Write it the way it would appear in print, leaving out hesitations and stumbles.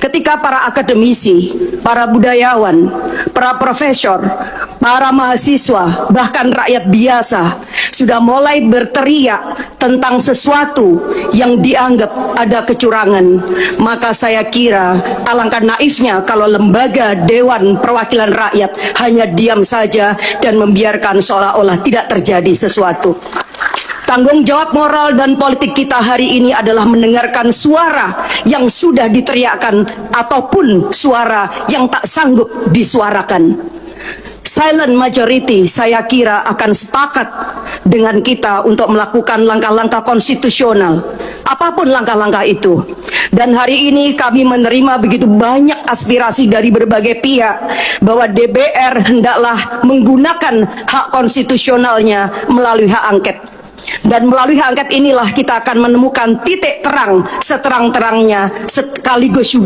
ketika para akademisi, para budayawan, para profesor, para mahasiswa, bahkan rakyat biasa sudah mulai berteriak tentang sesuatu yang dianggap ada kecurangan, maka saya kira alangkah naifnya kalau lembaga Dewan Perwakilan Rakyat hanya diam saja dan membiarkan seolah-olah tidak terjadi sesuatu. Tanggung jawab moral dan politik kita hari ini adalah mendengarkan suara yang sudah diteriakkan ataupun suara yang tak sanggup disuarakan. Silent majority saya kira akan sepakat dengan kita untuk melakukan langkah-langkah konstitusional, apapun langkah-langkah itu. Dan hari ini kami menerima begitu banyak aspirasi dari berbagai pihak bahwa DPR hendaklah menggunakan hak konstitusionalnya melalui hak angket. Dan melalui hak angket inilah kita akan menemukan titik terang seterang-terangnya sekaligus juga